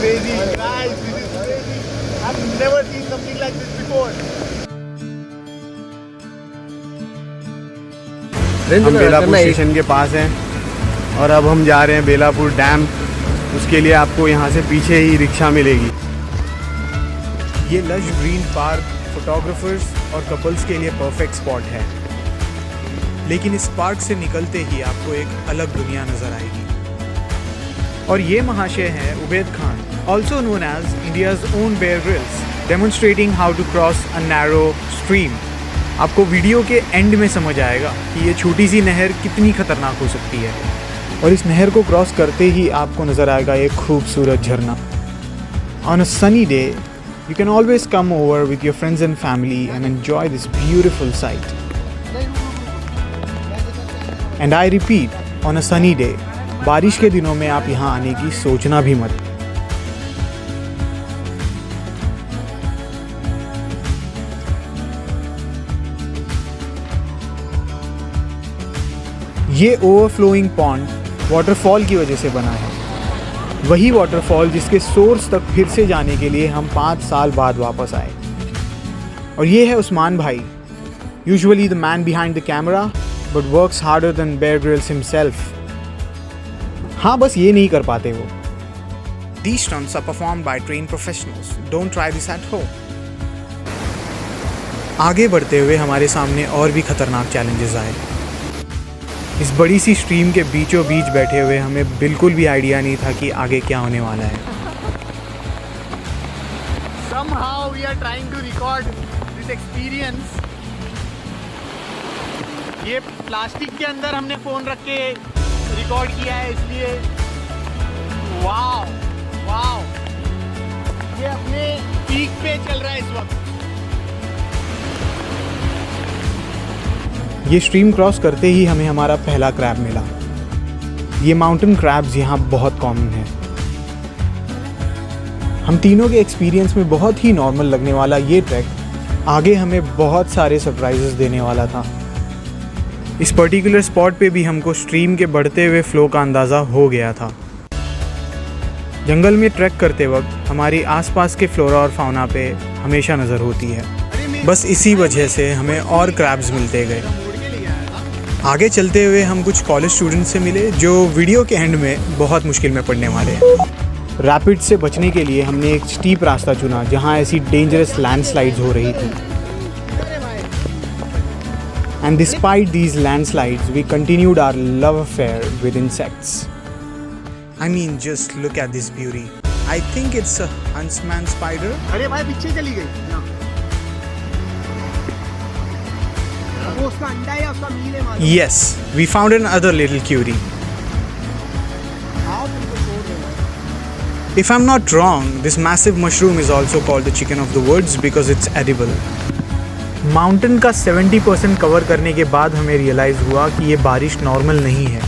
crazy, guys. This is crazy. I've never seen something like this before. हम Belapur station के पास हैं और अब हम जा रहे हैं बेलापुर डैम। उसके लिए आपको यहाँ से पीछे ही रिक्शा मिलेगी। ये लश ग्रीन पार्क फोटोग्राफर्स और कपल्स के लिए परफेक्ट स्पॉट है, लेकिन इस पार्क से निकलते ही आपको एक अलग दुनिया नज़र आएगी। और ये महाशय हैं Ubaid Khan, also known as India's own Bear Grylls, demonstrating how to cross a narrow stream. आपको वीडियो के एंड में समझ आएगा कि ये छोटी सी नहर कितनी खतरनाक हो सकती है, और इस नहर को क्रॉस करते ही आपको नज़र आएगा एक खूबसूरत झरना। On a sunny day you can always come over with your friends and family and enjoy this beautiful sight. And I repeat, on a sunny day, बारिश के दिनों में आप यहाँ आने की सोचना भी मत। ये ओवरफ्लोइंग पॉन्ड वाटरफॉल की वजह से बना है, वही वाटरफॉल जिसके सोर्स तक फिर से जाने के लिए हम 5 साल बाद वापस आए। और ये है उस्मान भाई, usually the man behind the camera but works harder than Bear Grylls himself. हाँ, बस ये नहीं कर पाते वो। These stunts are performed by trained professionals. Don't try this at home. आगे बढ़ते हुए हमारे सामने और भी खतरनाक चैलेंजेस आए। इस बड़ी सी स्ट्रीम के बीचों बीच बैठे हुए हमें बिल्कुल भी आइडिया नहीं था कि आगे क्या होने वाला है। Somehow we are trying to record this experience. ये प्लास्टिक के अंदर हमने फ़ोन रख के रिकॉर्ड किया है, इसलिए वाओ वाओ, ये अपने पीक पे चल रहा है इस वक्त। ये स्ट्रीम क्रॉस करते ही हमें हमारा पहला क्रैब मिला। ये माउंटेन क्रैब्स यहाँ बहुत कॉमन है। हम तीनों के एक्सपीरियंस में बहुत ही नॉर्मल लगने वाला ये ट्रैक आगे हमें बहुत सारे सरप्राइजेस देने वाला था। इस पर्टिकुलर स्पॉट पे भी हमको स्ट्रीम के बढ़ते हुए फ्लो का अंदाज़ा हो गया था। जंगल में ट्रैक करते वक्त हमारी आसपास के फ्लोरा और फाउना पे हमेशा नज़र होती है, बस इसी वजह से हमें और क्रैब्स मिलते गए। आगे चलते हुए हम कुछ कॉलेज स्टूडेंट्स से मिले जो वीडियो के एंड में बहुत मुश्किल में पड़ने वाले हैं। रैपिड से बचने के लिए हमने एक स्टीप रास्ता चुना जहां ऐसी डेंजरस लैंडस्लाइड्स हो रही थी। And despite these landslides we continued our love affair with insects. I mean just look at this beauty. I think it's a huntsman spider. अरे भाई पीछे चली गई। Yes, we found another little cutie. If I'm not wrong, this massive mushroom is also called the chicken of the woods because it's edible. Mountain का 70% cover करने के बाद हमें रियलाइज़ हुआ कि ये बारिश नॉर्मल नहीं है।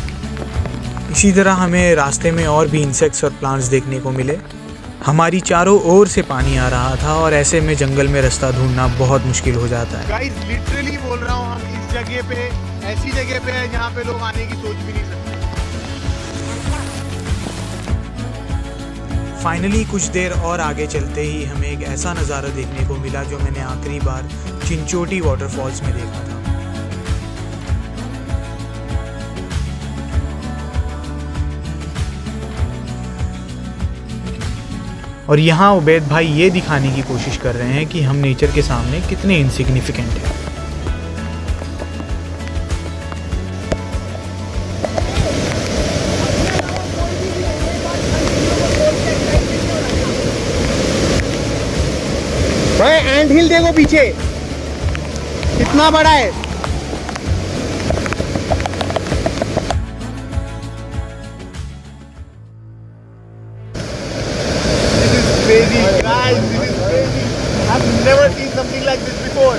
इसी तरह हमें रास्ते में और भी इंसेक्ट्स और प्लांट्स देखने को मिले। हमारी चारों ओर से पानी आ रहा था और ऐसे में जंगल में रास्ता ढूंढना बहुत मुश्किल हो जाता है। गाइस, लिटरली बोल रहा हूँ, हम इस जगह पे, ऐसी जगह पे है जहाँ पे लोग आने की सोच भी नहीं सकते। फाइनली कुछ देर और आगे चलते ही हमें एक ऐसा नज़ारा देखने को मिला जो मैंने आखिरी बार चिंचोटी वाटरफॉल्स में देखा था। और यहाँ उबैद भाई ये दिखाने की कोशिश कर रहे हैं कि हम नेचर के सामने कितने इनसिग्निफिकेंट हैं। भाई एंट हिल देखो पीछे कितना बड़ा है। Crazy, guys, this is crazy. I've never seen something like this before.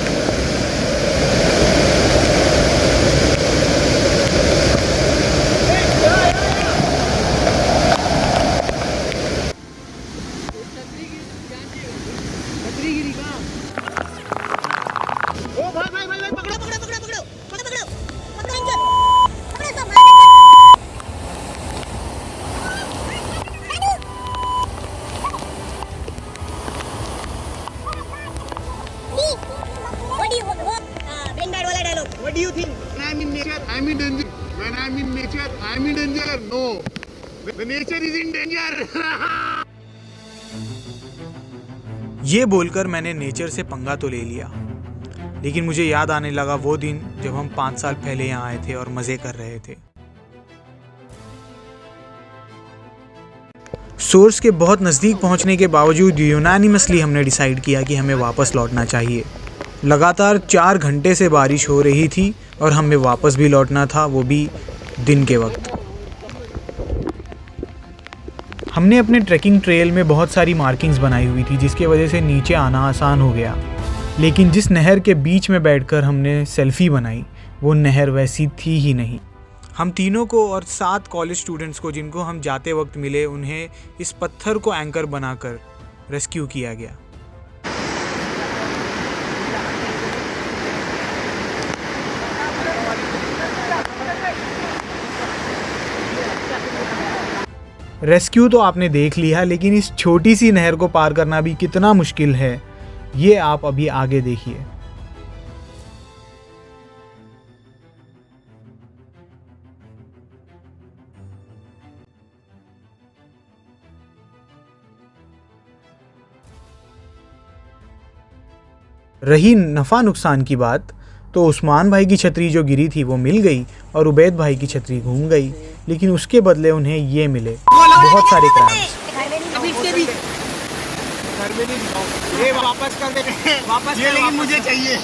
I'm in danger. No. The nature is in danger. ये बोलकर मैंने नेचर से पंगा तो ले लिया, लेकिन मुझे याद आने लगा वो दिन जब हम 5 साल पहले यहाँ आए थे और मज़े कर रहे थे। सोर्स के बहुत नज़दीक पहुँचने के बावजूद यूनानिमसली हमने डिसाइड किया कि हमें वापस लौटना चाहिए। लगातार 4 घंटे से बारिश हो रही थी और हमें वापस भी लौटना था, वो भी दिन के वक्त। हमने अपने ट्रैकिंग ट्रेल में बहुत सारी मार्किंग्स बनाई हुई थी, जिसके वजह से नीचे आना आसान हो गया। लेकिन जिस नहर के बीच में बैठकर हमने सेल्फ़ी बनाई, वो नहर वैसी थी ही नहीं। हम तीनों को और 7 कॉलेज स्टूडेंट्स को जिनको हम जाते वक्त मिले, उन्हें इस पत्थर को एंकर बनाकर रेस्क्यू किया गया। रेस्क्यू तो आपने देख लिया, लेकिन इस छोटी सी नहर को पार करना भी कितना मुश्किल है, ये आप अभी आगे देखिए। रही नफ़ा नुकसान की बात, तो उस्मान भाई की छतरी जो गिरी थी वो मिल गई और उबैद भाई की छतरी घूम गई, लेकिन उसके बदले उन्हें ये मिले बहुत सारे क्रैब्स। वापस कर दे, वापस, लेकिन मुझे चाहिए।